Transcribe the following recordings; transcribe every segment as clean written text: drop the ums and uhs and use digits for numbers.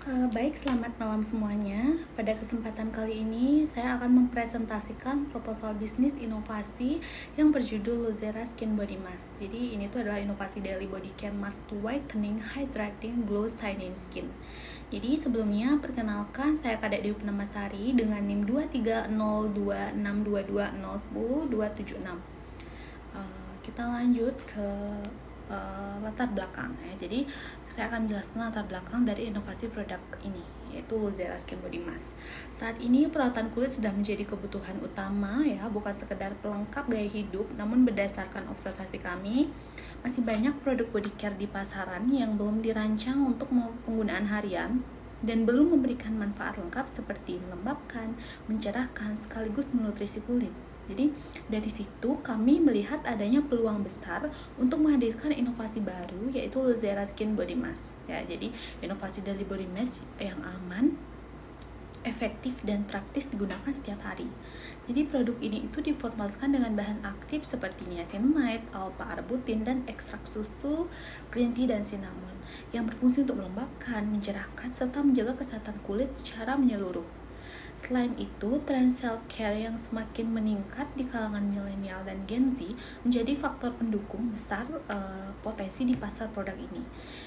Baik, selamat malam semuanya. Pada kesempatan kali ini, saya akan mempresentasikan proposal bisnis inovasi yang berjudul Luzera Skin Body Mask. Jadi, ini tuh adalah inovasi daily body care mask to whitening, hydrating, glow, styling skin. Jadi, sebelumnya perkenalkan saya Kadek Dewi Purnamasari dengan NIM 2302622010276. Kita lanjut ke latar belakang ya. Jadi saya akan menjelaskan latar belakang dari inovasi produk ini, yaitu Luzera Skin Body Mask. Saat ini perawatan kulit sudah menjadi kebutuhan utama ya, bukan sekedar pelengkap gaya hidup, namun berdasarkan observasi kami, masih banyak produk body care di pasaran yang belum dirancang untuk penggunaan harian dan belum memberikan manfaat lengkap seperti melembabkan, mencerahkan, sekaligus menutrisi kulit. Jadi dari situ kami melihat adanya peluang besar untuk menghadirkan inovasi baru, yaitu Luzera Skin Body Mask. Ya, jadi inovasi dari body mask yang aman, efektif dan praktis digunakan setiap hari. Jadi produk ini itu diformulasikan dengan bahan aktif seperti niacinamide, alpha-arbutin dan ekstrak susu, green tea dan cinnamon yang berfungsi untuk melembabkan, mencerahkan serta menjaga kesehatan kulit secara menyeluruh. Selain itu, tren self-care yang semakin meningkat di kalangan milenial dan Gen Z menjadi faktor pendukung besar potensi di pasar produk ini.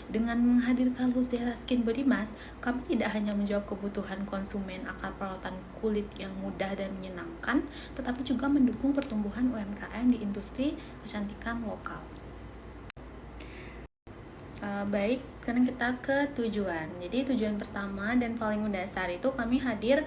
Dengan menghadirkan Luzera Skin Body Mask, kami tidak hanya menjawab kebutuhan konsumen akan perawatan kulit yang mudah dan menyenangkan, tetapi juga mendukung pertumbuhan UMKM di industri kecantikan lokal. Baik, sekarang kita ke tujuan. Jadi tujuan pertama dan paling mendasar itu kami hadir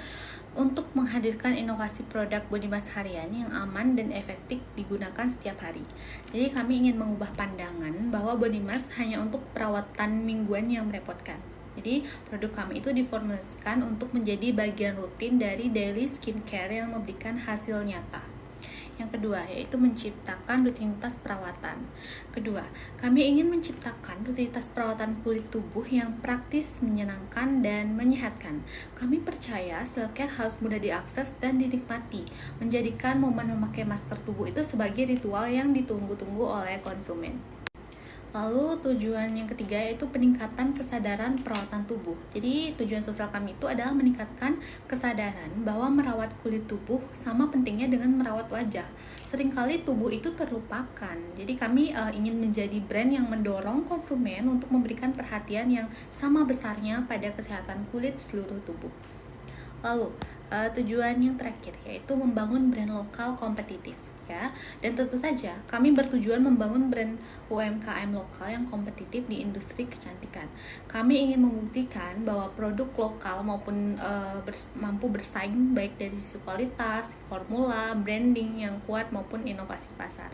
untuk menghadirkan inovasi produk body mask harian yang aman dan efektif digunakan setiap hari. Jadi kami ingin mengubah pandangan bahwa body mask hanya untuk perawatan mingguan yang merepotkan. Jadi produk kami itu diformulasikan untuk menjadi bagian rutin dari daily skincare yang memberikan hasil nyata. Yang kedua, yaitu menciptakan rutinitas perawatan. Kedua, kami ingin menciptakan rutinitas perawatan kulit tubuh yang praktis, menyenangkan, dan menyehatkan. Kami percaya self-care harus mudah diakses dan dinikmati, menjadikan momen memakai masker tubuh itu sebagai ritual yang ditunggu-tunggu oleh konsumen. Lalu tujuan yang ketiga yaitu peningkatan kesadaran perawatan tubuh. Jadi tujuan sosial kami itu adalah meningkatkan kesadaran bahwa merawat kulit tubuh sama pentingnya dengan merawat wajah. Seringkali tubuh itu terlupakan. Jadi kami ingin menjadi brand yang mendorong konsumen untuk memberikan perhatian yang sama besarnya pada kesehatan kulit seluruh tubuh. Lalu tujuan yang terakhir yaitu membangun brand lokal kompetitif. Ya, dan tentu saja kami bertujuan membangun brand UMKM lokal yang kompetitif di industri kecantikan. Kami ingin membuktikan bahwa produk lokal maupun mampu bersaing baik dari sisi kualitas, formula, branding yang kuat maupun inovasi pasar.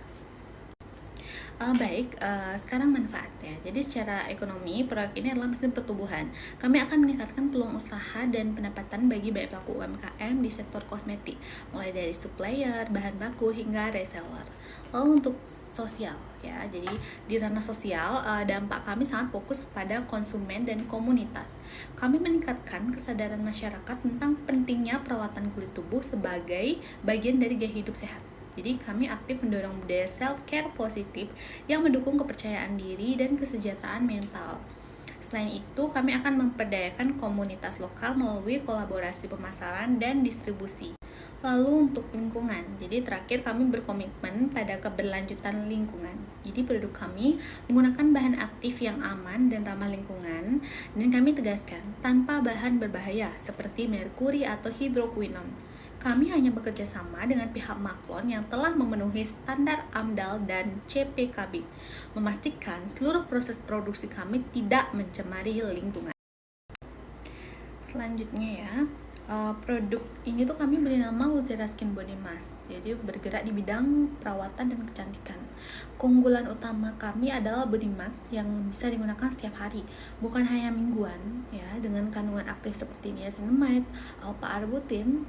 Sekarang manfaatnya. Jadi secara ekonomi, produk ini adalah mesin pertumbuhan. Kami akan meningkatkan peluang usaha dan pendapatan bagi banyak pelaku UMKM di sektor kosmetik, mulai dari supplier, bahan baku, hingga reseller. Lalu untuk sosial, ya, jadi di ranah sosial, dampak kami sangat fokus pada konsumen dan komunitas. Kami meningkatkan kesadaran masyarakat tentang pentingnya perawatan kulit tubuh sebagai bagian dari gaya hidup sehat. Jadi kami aktif mendorong budaya self-care positif yang mendukung kepercayaan diri dan kesejahteraan mental. Selain itu, kami akan memperdayakan komunitas lokal melalui kolaborasi pemasaran dan distribusi. Lalu untuk lingkungan, jadi terakhir kami berkomitmen pada keberlanjutan lingkungan. Jadi produk kami menggunakan bahan aktif yang aman dan ramah lingkungan, dan kami tegaskan tanpa bahan berbahaya seperti merkuri atau hidroquinon. Kami hanya bekerja sama dengan pihak Maklon yang telah memenuhi standar AMDAL dan CPKB, memastikan seluruh proses produksi kami tidak mencemari lingkungan. Selanjutnya ya, produk ini tuh kami beri nama Luzera Skin Body Mask. Jadi bergerak di bidang perawatan dan kecantikan. Keunggulan utama kami adalah body mask yang bisa digunakan setiap hari, bukan hanya mingguan ya. Dengan kandungan aktif seperti niacinamide, alpha-arbutin,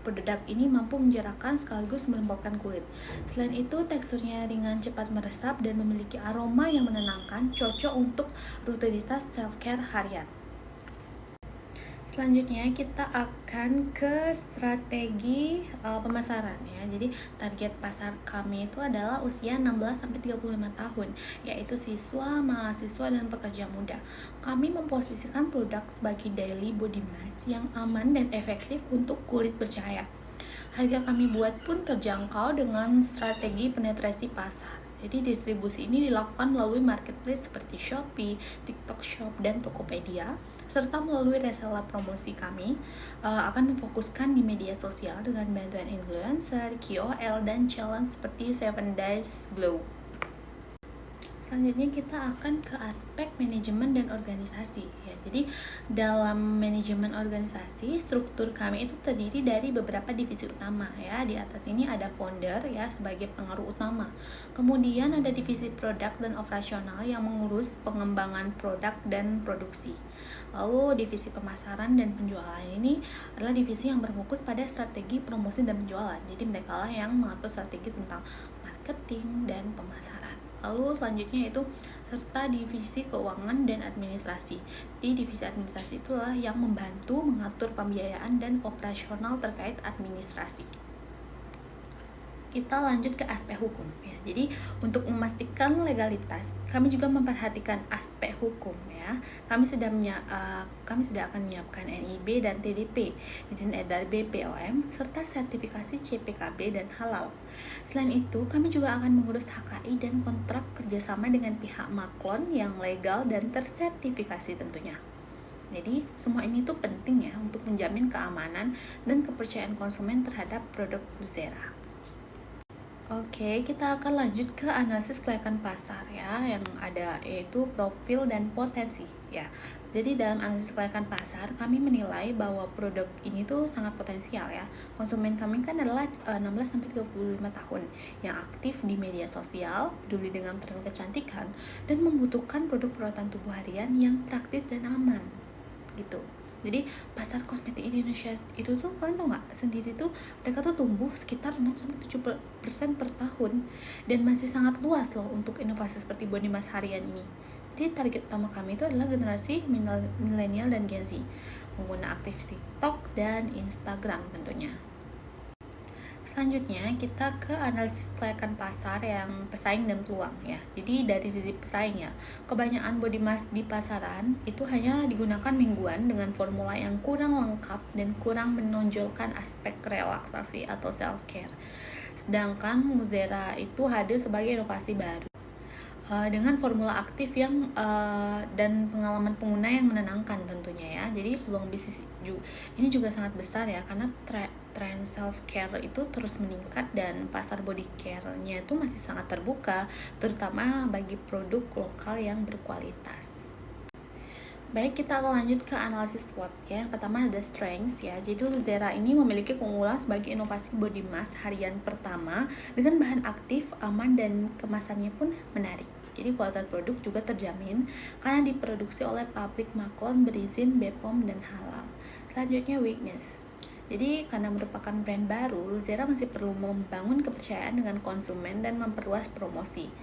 produk ini mampu mencerahkan sekaligus melembabkan kulit. Selain itu, teksturnya ringan, cepat meresap dan memiliki aroma yang menenangkan, cocok untuk rutinitas self-care harian. Selanjutnya kita akan ke strategi pemasaran ya. Jadi target pasar kami itu adalah usia 16 sampai 35 tahun, yaitu siswa, mahasiswa dan pekerja muda. Kami memposisikan produk sebagai daily body mask yang aman dan efektif untuk kulit bercahaya. Harga kami buat pun terjangkau dengan strategi penetrasi pasar. Jadi distribusi ini dilakukan melalui marketplace seperti Shopee, TikTok Shop, dan Tokopedia, serta melalui reseller promosi kami akan memfokuskan di media sosial dengan bantuan influencer, KOL, dan challenge seperti 7 Days Glow. Selanjutnya kita akan ke aspek manajemen dan organisasi ya. Jadi dalam manajemen organisasi, struktur kami itu terdiri dari beberapa divisi utama ya. Di atas ini ada founder ya sebagai pengaruh utama. Kemudian ada divisi produk dan operasional yang mengurus pengembangan produk dan produksi. Lalu divisi pemasaran dan penjualan ini adalah divisi yang berfokus pada strategi promosi dan penjualan. Jadi mereka lah yang mengatur strategi tentang marketing dan pemasaran. Lalu selanjutnya itu serta divisi keuangan dan administrasi. Di divisi administrasi itulah yang membantu mengatur pembiayaan dan operasional terkait administrasi. Kita lanjut ke aspek hukum ya. Jadi untuk memastikan legalitas, kami juga memperhatikan aspek hukum ya. Kami sudah akan menyiapkan NIB dan TDP, izin edar BPOM, serta sertifikasi CPKB dan halal. Selain itu, kami juga akan mengurus HKI dan kontrak kerjasama dengan pihak maklon yang legal dan tersertifikasi tentunya. Jadi semua ini tuh penting ya untuk menjamin keamanan dan kepercayaan konsumen terhadap produk Luzera. Oke, kita akan lanjut ke analisis kelayakan pasar ya, yang ada yaitu profil dan potensi ya. Jadi dalam analisis kelayakan pasar, kami menilai bahwa produk ini tuh sangat potensial ya. Konsumen kami kan adalah 16 sampai 35 tahun yang aktif di media sosial, peduli dengan tren kecantikan dan membutuhkan produk perawatan tubuh harian yang praktis dan aman. Gitu. Jadi pasar kosmetik Indonesia itu tuh kalian tau nggak sendiri tuh mereka tuh tumbuh sekitar 6-7% per tahun dan masih sangat luas loh untuk inovasi seperti body mask harian ini. Jadi target utama kami itu adalah generasi milenial dan Gen Z, pengguna aktif TikTok dan Instagram tentunya. Selanjutnya kita ke analisis kelayakan pasar yang pesaing dan peluang ya. Jadi dari sisi pesaing ya, kebanyakan body mask di pasaran itu hanya digunakan mingguan dengan formula yang kurang lengkap dan kurang menonjolkan aspek relaksasi atau self care. Sedangkan Luzera itu hadir sebagai inovasi baru dengan formula aktif yang dan pengalaman pengguna yang menenangkan tentunya ya. Jadi peluang bisnis ini juga sangat besar ya, karena tren self care itu terus meningkat dan pasar body care-nya itu masih sangat terbuka, terutama bagi produk lokal yang berkualitas. Baik, kita akan lanjut ke analisis SWOT ya. Yang pertama ada strengths ya. Jadi Luzera ini memiliki keunggulan sebagai inovasi body mask harian pertama dengan bahan aktif, aman, dan kemasannya pun menarik. Jadi kualitas produk juga terjamin karena diproduksi oleh pabrik maklon berizin BPOM dan halal. Selanjutnya weakness. Jadi karena merupakan brand baru, Luzera masih perlu membangun kepercayaan dengan konsumen dan memperluas promosi.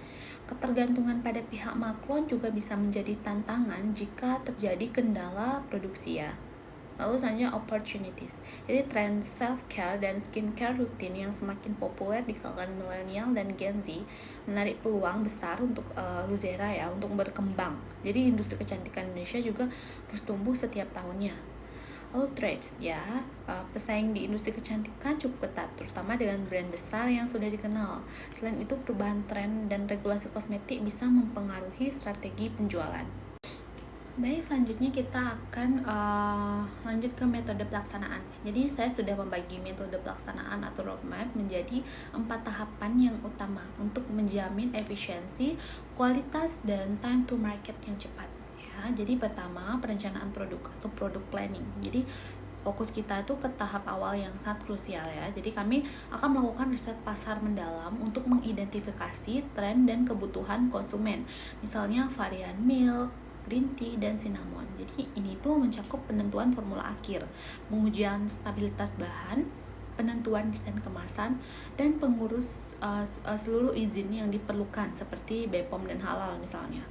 Ketergantungan pada pihak maklon juga bisa menjadi tantangan jika terjadi kendala produksi ya. Lalu selanjutnya opportunities. Jadi tren self-care dan skincare rutin yang semakin populer di kalangan milenial dan Gen Z menarik peluang besar untuk Luzera ya untuk berkembang. Jadi industri kecantikan Indonesia juga terus tumbuh setiap tahunnya. Lalu trades ya, pesaing di industri kecantikan cukup ketat, terutama dengan brand besar yang sudah dikenal. Selain itu, perubahan tren dan regulasi kosmetik bisa mempengaruhi strategi penjualan. Baik, selanjutnya kita akan lanjut ke metode pelaksanaan. Jadi saya sudah membagi metode pelaksanaan atau roadmap menjadi 4 tahapan yang utama untuk menjamin efisiensi, kualitas, dan time to market yang cepat. Jadi pertama, perencanaan produk atau produk planning. Jadi fokus kita itu ke tahap awal yang sangat krusial ya. Jadi kami akan melakukan riset pasar mendalam untuk mengidentifikasi tren dan kebutuhan konsumen. Misalnya varian milk, green tea, dan cinnamon. Jadi ini tuh mencakup penentuan formula akhir, pengujian stabilitas bahan, penentuan desain kemasan, dan pengurus seluruh izin yang diperlukan seperti BPOM dan halal misalnya.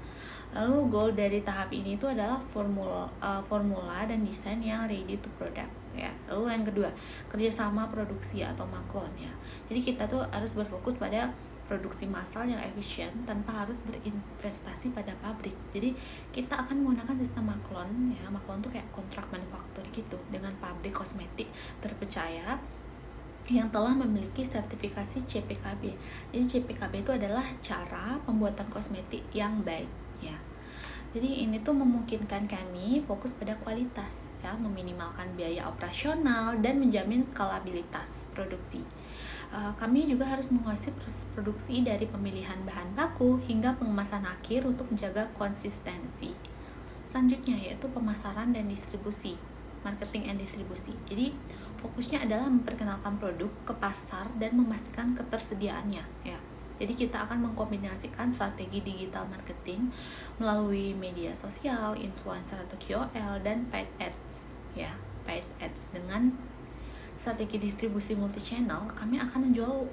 Lalu goal dari tahap ini itu adalah formula dan desain yang ready to product ya. Lalu yang kedua, kerjasama produksi atau maklon ya. Jadi kita tuh harus berfokus pada produksi massal yang efisien tanpa harus berinvestasi pada pabrik. Jadi kita akan menggunakan sistem maklon ya. Maklon tuh kayak kontrak manufaktur gitu dengan pabrik kosmetik terpercaya yang telah memiliki sertifikasi CPKB. Jadi CPKB itu adalah cara pembuatan kosmetik yang baik ya. Jadi ini tuh memungkinkan kami fokus pada kualitas ya, meminimalkan biaya operasional dan menjamin skalabilitas produksi. Kami juga harus menguasai proses produksi dari pemilihan bahan baku hingga pengemasan akhir untuk menjaga konsistensi. Selanjutnya yaitu pemasaran dan distribusi, marketing and distribusi. Jadi fokusnya adalah memperkenalkan produk ke pasar dan memastikan ketersediaannya ya. Jadi kita akan mengkombinasikan strategi digital marketing melalui media sosial, influencer atau KOL, dan paid ads ya. Paid ads dengan strategi distribusi multi channel, kami akan menjual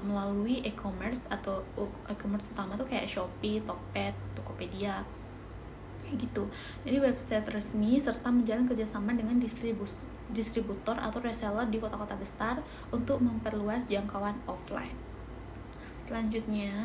melalui e-commerce atau e-commerce utama tuh kayak Shopee, Tokped, Tokopedia kayak gitu. Jadi website resmi serta menjalin kerjasama dengan distributor atau reseller di kota-kota besar untuk memperluas jangkauan offline. Selanjutnya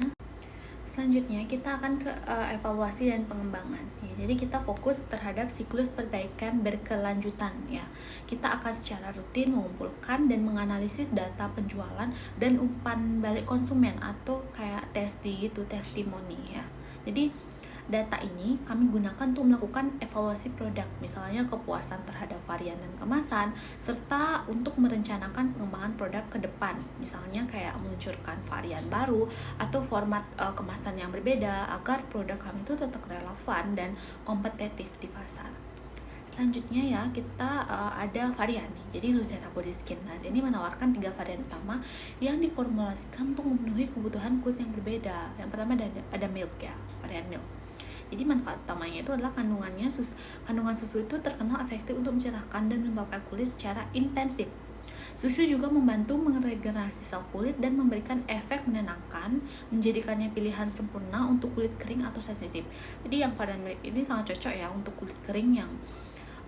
kita akan ke evaluasi dan pengembangan ya. Jadi kita fokus terhadap siklus perbaikan berkelanjutan ya. Kita akan secara rutin mengumpulkan dan menganalisis data penjualan dan umpan balik konsumen atau kayak testimoni ya. Jadi data ini kami gunakan untuk melakukan evaluasi produk, misalnya kepuasan terhadap varian dan kemasan, serta untuk merencanakan pengembangan produk ke depan, misalnya kayak meluncurkan varian baru atau format kemasan yang berbeda agar produk kami itu tetap relevan dan kompetitif di pasar. Selanjutnya ya, kita ada varian nih. Jadi Luzera Body Skin Mask ini menawarkan 3 varian utama yang diformulasikan untuk memenuhi kebutuhan kulit yang berbeda. Yang pertama ada milk ya, varian milk. Jadi manfaat utamanya itu adalah kandungan susu itu terkenal efektif untuk mencerahkan dan melembabkan kulit secara intensif. Susu juga membantu meregenerasi sel kulit dan memberikan efek menenangkan, menjadikannya pilihan sempurna untuk kulit kering atau sensitif. Jadi yang varian milk ini sangat cocok ya untuk kulit kering yang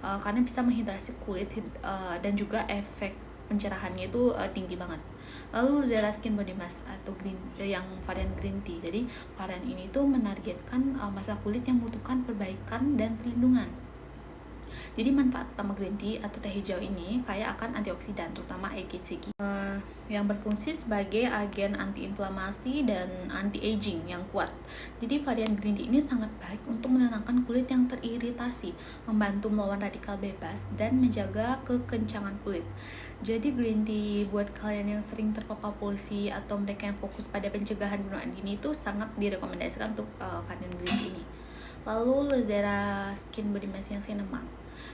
karena bisa menghidrasi kulit dan juga efek pencerahannya itu tinggi banget. Lalu Zera Skin Body Mask atau yang varian green tea. Jadi varian ini tuh menargetkan masalah kulit yang membutuhkan perbaikan dan perlindungan. Jadi manfaat utama green tea atau teh hijau ini kaya akan antioksidan, terutama EGCG, yang berfungsi sebagai agen antiinflamasi dan anti-aging yang kuat. Jadi varian green tea ini sangat baik untuk menenangkan kulit yang teriritasi, membantu melawan radikal bebas, dan menjaga kekencangan kulit. Jadi green tea buat kalian yang sering terpapar polusi atau mereka yang fokus pada pencegahan bunuh diri itu sangat direkomendasikan untuk varian green tea ini. Lalu Luzera Skin Body Mask yang cinnamon.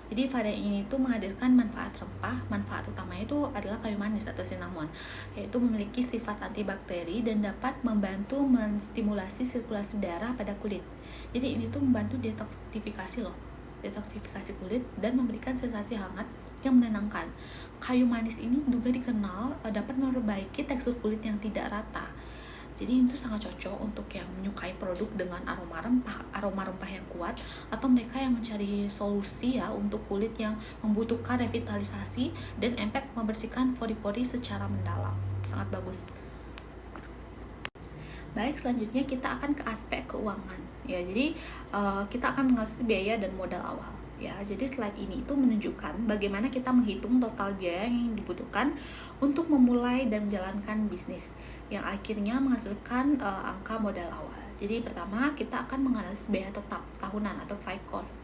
Jadi varian ini tuh menghadirkan manfaat rempah. Manfaat utamanya itu adalah kayu manis atau cinnamon, yaitu memiliki sifat antibakteri dan dapat membantu menstimulasi sirkulasi darah pada kulit. Jadi ini tuh membantu detoksifikasi kulit dan memberikan sensasi hangat yang menenangkan. Kayu manis ini juga dikenal dapat memperbaiki tekstur kulit yang tidak rata. Jadi itu sangat cocok untuk yang menyukai produk dengan aroma rempah yang kuat, atau mereka yang mencari solusi ya untuk kulit yang membutuhkan revitalisasi dan impact membersihkan pori-pori secara mendalam. Sangat bagus. Baik, selanjutnya kita akan ke aspek keuangan. Ya, jadi kita akan menganalisis biaya dan modal awal. Ya, jadi slide ini itu menunjukkan bagaimana kita menghitung total biaya yang dibutuhkan untuk memulai dan menjalankan bisnis yang akhirnya menghasilkan angka modal awal. Jadi pertama kita akan menganalisis biaya tetap tahunan atau fixed cost.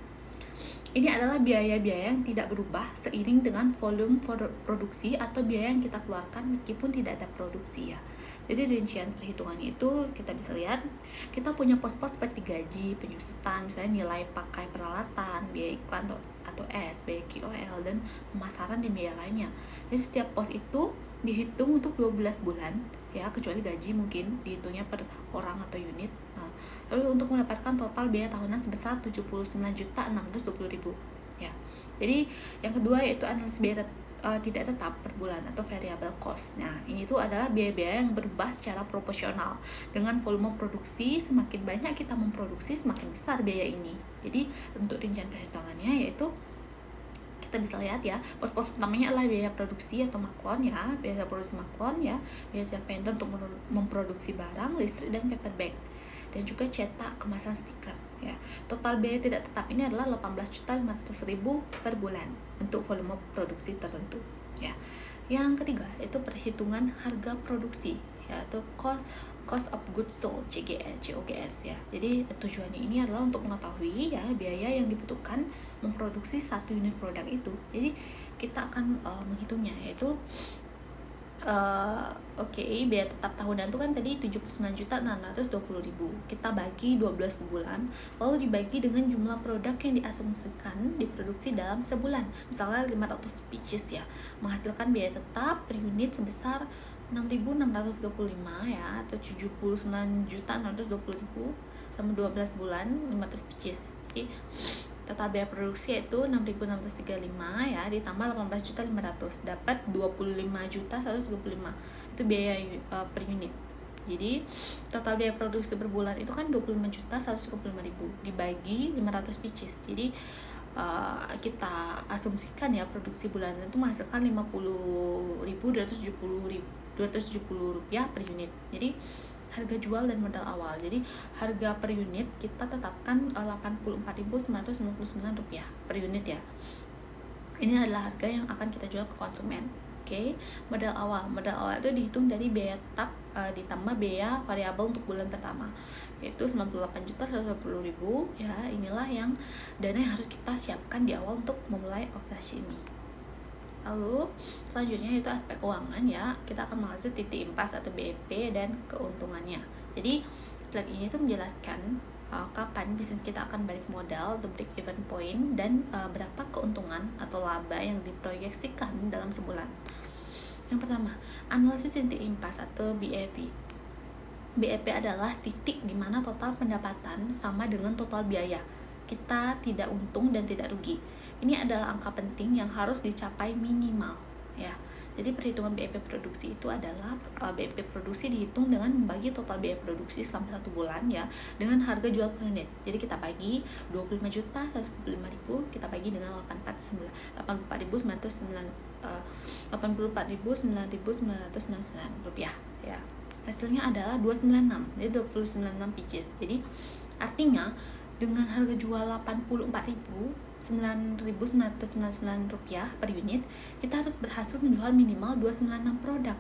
Ini adalah biaya-biaya yang tidak berubah seiring dengan volume produksi atau biaya yang kita keluarkan meskipun tidak ada produksi ya. Jadi rincian perhitungannya itu kita bisa lihat, kita punya pos-pos seperti gaji, penyusutan, misalnya nilai pakai peralatan, biaya iklan atau biaya KOL, dan pemasaran dan biaya lainnya. Jadi setiap pos itu dihitung untuk 12 bulan ya, kecuali gaji mungkin dihitungnya per orang atau unit. Lalu untuk mendapatkan total biaya tahunan sebesar 79.620.000 ya. Jadi yang kedua yaitu analisis biaya tidak tetap per bulan atau variable cost. Nah, ini tuh adalah biaya-biaya yang berubah secara proporsional dengan volume produksi. Semakin banyak kita memproduksi, semakin besar biaya ini. Jadi untuk rincian perhitungannya yaitu kita bisa lihat ya, pos-pos utamanya adalah biaya produksi atau maklon ya, biaya produksi maklon ya, biaya siap vendor untuk memproduksi barang, listrik dan paper bag, dan juga cetak kemasan stiker ya. Total biaya tidak tetap ini adalah 18.500.000 per bulan untuk volume produksi tertentu ya. Yang ketiga itu perhitungan harga produksi ya, atau cost of goods sold, COGS ya. Jadi tujuannya ini adalah untuk mengetahui ya biaya yang dibutuhkan memproduksi satu unit produk itu. Jadi kita akan menghitungnya, yaitu biaya tetap tahunan itu kan tadi 79.620.000. Kita bagi 12 bulan, lalu dibagi dengan jumlah produk yang diasumsikan diproduksi dalam sebulan. Misalnya 500 pieces ya, menghasilkan biaya tetap per unit sebesar 6.635 ya, atau 79.620.000 sama 12 bulan 500 pieces. Jadi total biaya produksi yaitu 6.635 ya, ditambah 18.500 dapat 25.135. Itu biaya per unit. Jadi total biaya produksi per bulan itu kan 25.135.000 dibagi 500 pieces. Jadi kita asumsikan ya produksi bulanan itu menghasilkan 50.270 rupiah per unit. Jadi harga jual dan modal awal. Jadi harga per unit kita tetapkan 84.999 rupiah per unit ya. Ini adalah harga yang akan kita jual ke konsumen. Oke. Modal awal itu dihitung dari biaya tetap ditambah biaya variabel untuk bulan pertama, yaitu 98.120.000 ya. Inilah yang dana yang harus kita siapkan di awal untuk memulai operasi ini. Lalu selanjutnya itu aspek keuangan ya. Kita akan mengatur titik impas atau BEP dan keuntungannya. Jadi slide ini tuh menjelaskan kapan bisnis kita akan balik modal, the break even point, dan berapa keuntungan atau laba yang diproyeksikan dalam sebulan. Yang pertama, analisis titik impas atau BEP. BEP adalah titik di mana total pendapatan sama dengan total biaya. Kita tidak untung dan tidak rugi. Ini adalah angka penting yang harus dicapai minimal ya. Jadi perhitungan BEP produksi itu adalah BEP produksi dihitung dengan membagi total biaya produksi selama 1 bulan ya dengan harga jual per unit. Jadi kita bagi 25.195.000 kita bagi dengan 84.999 rupiah ya. Hasilnya adalah 296. Jadi 296 pieces. Jadi artinya dengan harga jual 84.999 rupiah per unit, kita harus berhasil menjual minimal 296 produk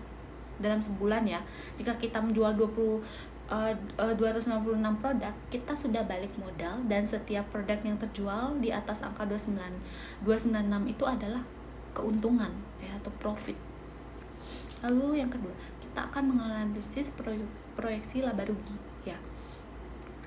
dalam sebulan ya. Jika kita menjual 296 produk, kita sudah balik modal, dan setiap produk yang terjual di atas angka 296 itu adalah keuntungan ya, atau profit. Lalu yang kedua, kita akan menganalisis proyeksi laba rugi ya.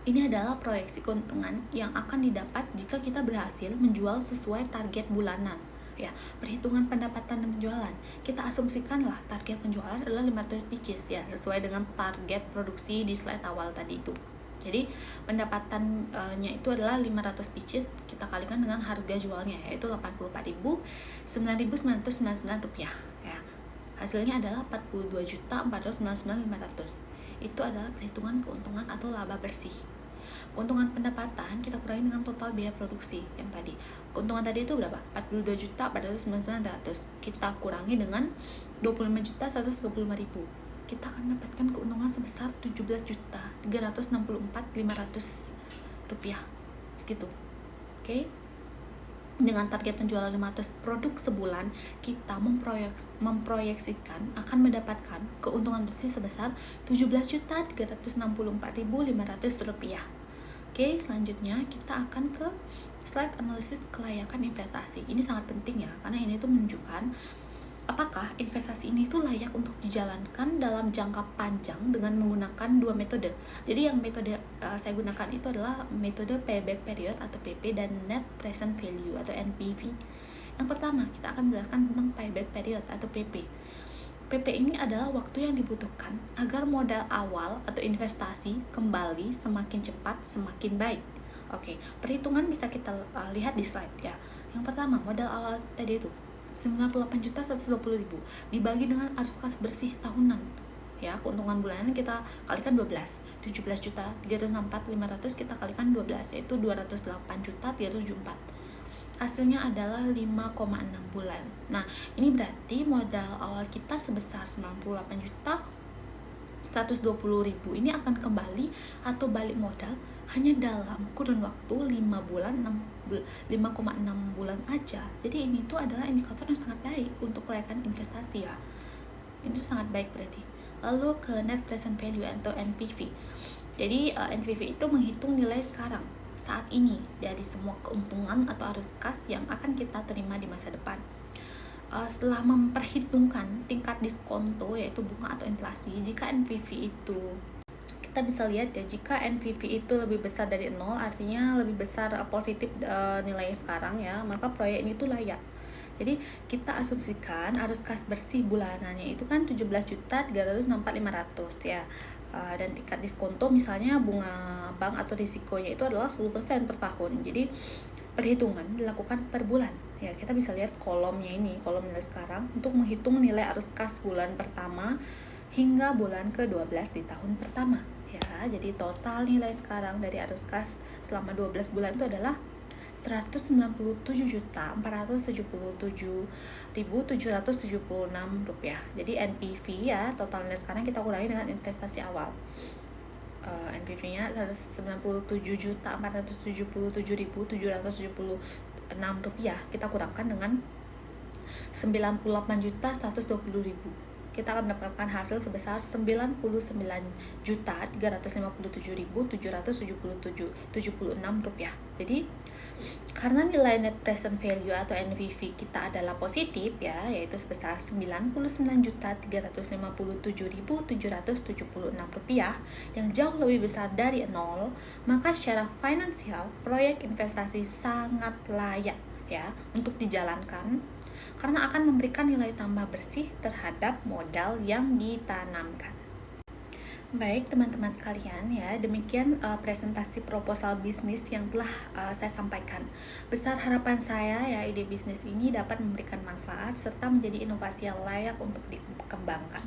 Ini adalah proyeksi keuntungan yang akan didapat jika kita berhasil menjual sesuai target bulanan ya. Perhitungan pendapatan dan penjualan, kita asumsikanlah target penjualan adalah 500 pieces ya, sesuai dengan target produksi di slide awal tadi itu. Jadi pendapatannya itu adalah 500 pieces, kita kalikan dengan harga jualnya yaitu 84.999 rupiah ya. Hasilnya adalah 42.499.500. Itu adalah perhitungan keuntungan atau laba bersih. Keuntungan pendapatan kita kurangi dengan total biaya produksi yang tadi. Keuntungan tadi itu berapa? 42.499.500. Kita kurangi dengan 25.135.000. Kita akan mendapatkan keuntungan sebesar 17.364.500 rupiah. Segitu. Oke. Dengan target penjualan 500 produk sebulan, kita memproyeksikan akan mendapatkan keuntungan bersih sebesar 17.364.500 rupiah. Oke, selanjutnya kita akan ke slide analisis kelayakan investasi. Ini sangat penting ya, karena ini tuh menunjukkan apakah investasi ini tuh layak untuk dijalankan dalam jangka panjang dengan menggunakan 2 metode. Jadi yang metode saya gunakan itu adalah metode payback period atau PP dan net present value atau NPV. Yang pertama, kita akan menjelaskan tentang payback period atau PP. PP ini adalah waktu yang dibutuhkan agar modal awal atau investasi kembali semakin cepat semakin baik. Oke, perhitungan bisa kita lihat di slide ya. Yang pertama, modal awal tadi itu 98.120.000 dibagi dengan arus kas bersih tahunan. Ya, keuntungan bulanan kita kalikan 12. 17.364.500 kita kalikan 12, yaitu 208.374. Hasilnya adalah 5,6 bulan. Nah, ini berarti modal awal kita sebesar 98.120.000 ini akan kembali atau balik modal hanya dalam kurun waktu 5,6 bulan aja. Jadi ini tuh adalah indikator yang sangat baik untuk kelayakan investasi ya. Ini sangat baik berarti. Lalu ke net present value atau NPV. Jadi NPV itu menghitung nilai sekarang saat ini dari semua keuntungan atau arus kas yang akan kita terima di masa depan. Setelah memperhitungkan tingkat diskonto yaitu bunga atau inflasi, jika NPV itu kita bisa lihat ya, jika NPV itu lebih besar dari 0 artinya lebih besar positif nilai sekarang ya, maka proyek ini tuh layak. Jadi kita asumsikan arus kas bersih bulanannya itu kan 17.364.500 ya. Dan tingkat diskonto misalnya bunga bank atau risikonya itu adalah 10% per tahun. Jadi perhitungan dilakukan per bulan. Ya, kita bisa lihat kolomnya ini, kolom nilai sekarang untuk menghitung nilai arus kas bulan pertama hingga bulan ke-12 di tahun pertama. Ya, jadi total nilai sekarang dari arus kas selama 12 bulan itu adalah Rp197.477.776. Jadi NPV ya, total nilai sekarang kita kurangi dengan investasi awal. NPV-nya Rp197.477.776. Kita kurangkan dengan Rp98.120.000. Kita akan mendapatkan hasil sebesar Rp99.357.776. Jadi karena nilai net present value atau NPV kita adalah positif ya, yaitu sebesar Rp99.357.776 yang jauh lebih besar dari 0, maka secara finansial proyek investasi sangat layak ya untuk dijalankan karena akan memberikan nilai tambah bersih terhadap modal yang ditanamkan. Baik teman-teman sekalian ya, demikian presentasi proposal bisnis yang telah saya sampaikan. Besar harapan saya ya, ide bisnis ini dapat memberikan manfaat serta menjadi inovasi yang layak untuk dikembangkan.